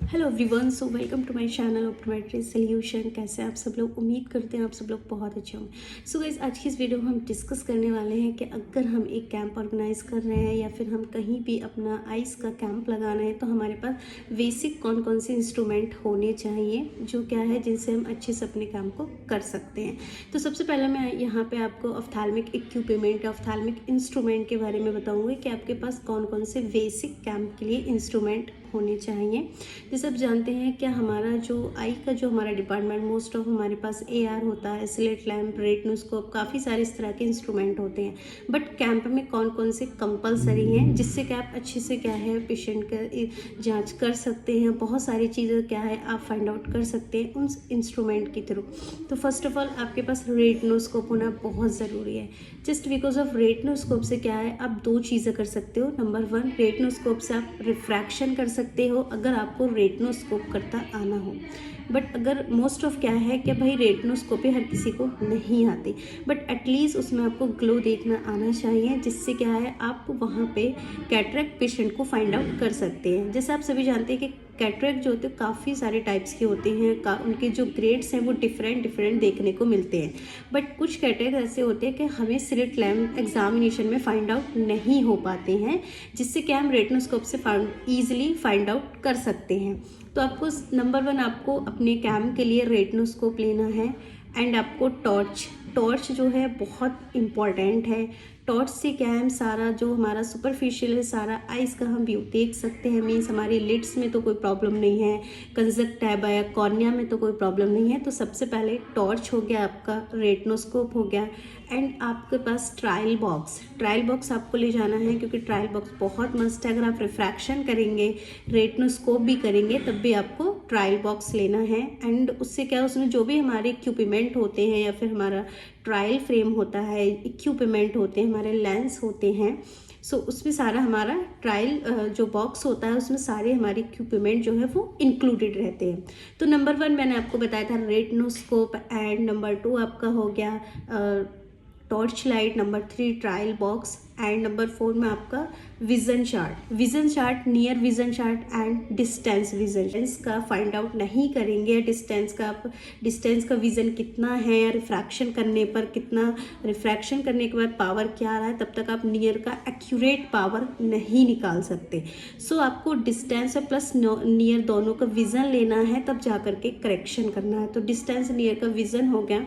Hello everyone, so welcome to my channel optometry solution. कैसे आप सब लोग? उम्मीद करते हैं आप सब लोग बहुत अच्छे होंगे। सो गाइस, आज की इस वीडियो में हम डिस्कस करने वाले हैं कि अगर हम एक कैंप ऑर्गेनाइज कर रहे हैं या फिर हम कहीं भी अपना आइस का कैंप लगाना है तो हमारे पास बेसिक कौन कौन से इंस्ट्रूमेंट होने चाहिए, जो क्या है जिनसे हम अच्छे से अपने काम को कर सकते हैं। तो सबसे पहले मैं यहाँ पे आपको ऑफ्थैल्मिक इक्विपमेंट, ऑफ्थैल्मिक इंस्ट्रूमेंट के बारे में बताऊँगी कि आपके पास कौन कौन से बेसिक कैंप के लिए इंस्ट्रूमेंट होने चाहिए। जैसे आप जानते हैं क्या, हमारा जो आई का जो हमारा डिपार्टमेंट, मोस्ट ऑफ हमारे पास AR होता है, स्लिट लैम्प, रेटिनोस्कोप, काफ़ी सारे इस तरह के इंस्ट्रूमेंट होते हैं। बट कैंप में कौन कौन से कंपलसरी हैं जिससे कि आप अच्छे से क्या है पेशेंट का जांच कर सकते हैं। बहुत सारी चीज़ें क्या है आप फाइंड आउट कर सकते हैं उन इंस्ट्रूमेंट के थ्रू। तो फर्स्ट ऑफ ऑल आपके पास रेटिनोस्कोप होना बहुत ज़रूरी है। जस्ट बिकॉज ऑफ रेटिनोस्कोप से क्या है आप दो चीज़ें कर सकते हो। नंबर 1, रेटिनोस्कोप से आप रिफ्रैक्शन कर सकते हो अगर आपको रेटिनोस्कोप करता आना हो। बट अगर मोस्ट ऑफ क्या है कि भाई रेटिनोस्कोपी हर किसी को नहीं आती, बट एटलीस्ट उसमें आपको ग्लो देखना आना चाहिए, जिससे क्या है आप वहाँ पे कैटरेक्ट पेशेंट को फाइंड आउट कर सकते हैं। जैसे आप सभी जानते हैं कि कैटरेक्ट जो होते हैं काफ़ी सारे टाइप्स के होते हैं, उनके जो ग्रेड्स हैं वो डिफरेंट देखने को मिलते हैं। बट कुछ कैटरेक्ट ऐसे होते हैं कि हमें स्लिट लैम्प एग्जामिनेशन में फाइंड आउट नहीं हो पाते हैं, जिससे कि हम रेटिनोस्कोप से ईजिली फाइंड आउट कर सकते हैं। तो आपको नंबर 1 आपको अपने कैम के लिए रेटिनोस्कोप लेना है। एंड आपको टॉर्च जो है बहुत इम्पॉर्टेंट है। टॉर्च से क्या है हम सारा जो हमारा सुपरफिशियल है, सारा आइज़ का हम व्यू देख सकते हैं। मीन्स हमारी लिड्स में तो कोई प्रॉब्लम नहीं है, कंजक्टिवा या कॉर्निया में तो कोई प्रॉब्लम नहीं है। तो सबसे पहले टॉर्च हो गया, आपका रेटिनोस्कोप हो गया। एंड आपके पास ट्रायल बॉक्स आपको ले जाना है, क्योंकि ट्रायल बॉक्स बहुत मस्त है। अगर आप रिफ्रैक्शन करेंगे, रेटिनोस्कोप भी करेंगे, तब भी आपको ट्रायल बॉक्स लेना है। एंड उससे क्या, उसमें जो भी हमारे इक्विपमेंट होते हैं या फिर हमारा ट्रायल फ्रेम होता है, इक्विपमेंट होते हैं, हमारे लेंस होते हैं, सो उसमें सारा हमारा ट्रायल जो बॉक्स होता है उसमें सारे हमारे इक्विपमेंट जो है वो इंक्लूडेड रहते हैं। तो नंबर 1 मैंने आपको बताया था रेटिनोस्कोप। एंड नंबर 2 आपका हो गया torch light. Number 3 trial box. And number 4 में आपका vision chart, near vision chart and distance vision का फाइंड आउट नहीं करेंगे। डिस्टेंस का विजन कितना है, रिफ्रैक्शन करने पर कितना, रिफ्रैक्शन करने के बाद पावर क्या आ रहा है, तब तक आप नियर का एक्यूरेट पावर नहीं निकाल सकते। सो आपको डिस्टेंस और प्लस नियर दोनों का विजन लेना है, तब जा करके करेक्शन करना है। तो डिस्टेंस नियर का विजन हो गया।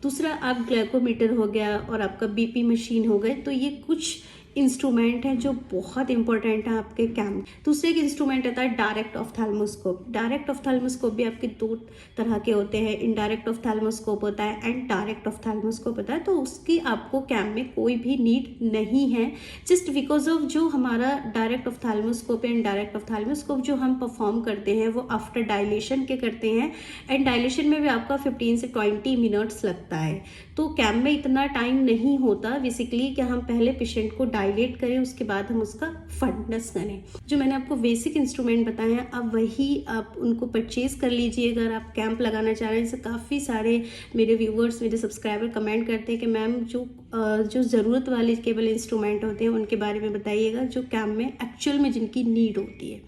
दूसरा आप ग्लैकोमीटर हो गया और आपका BP मशीन हो गए। तो ये कुछ इंस्ट्रूमेंट हैं जो बहुत इंपॉर्टेंट है आपके कैंप। दूसरे एक इंस्ट्रूमेंट आता है डायरेक्ट ऑफ्थैल्मोस्कोप भी आपके 2 तरह के होते हैं। इनडायरेक्ट ऑफ्थैल्मोस्कोप होता है एंड डायरेक्ट ऑफ्थैल्मोस्कोप होता है। तो उसकी आपको कैंप में कोई भी नीड नहीं है, जस्ट बिकॉज ऑफ जो हमारा डायरेक्ट ऑफ्थैल्मोस्कोप एंड डायरेक्ट ऑफ्थैल्मोस्कोप जो हम परफॉर्म करते हैं वो आफ्टर डायलेशन के करते हैं। एंड डायलेशन में भी आपका 15 से 20 मिनट्स लगता है। तो कैंप में इतना टाइम नहीं होता बेसिकली कि हम पहले पेशेंट को डायलेट करें, उसके बाद हम उसका फंडस करें। जो मैंने आपको बेसिक इंस्ट्रूमेंट बताए हैं, अब वही आप उनको परचेज कर लीजिए अगर आप कैंप लगाना चाह रहे हैं। जैसे काफ़ी सारे मेरे व्यूवर्स, मेरे सब्सक्राइबर कमेंट करते हैं कि मैम जो ज़रूरत वाले केवल इंस्ट्रूमेंट होते हैं उनके बारे में बताइएगा, जो कैंप में एक्चुअल में जिनकी नीड होती है।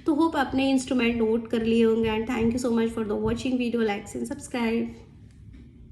तो होप आपने इंस्ट्रूमेंट नोट कर लिए होंगे। And thank you so much for the watching video, likes and subscribe.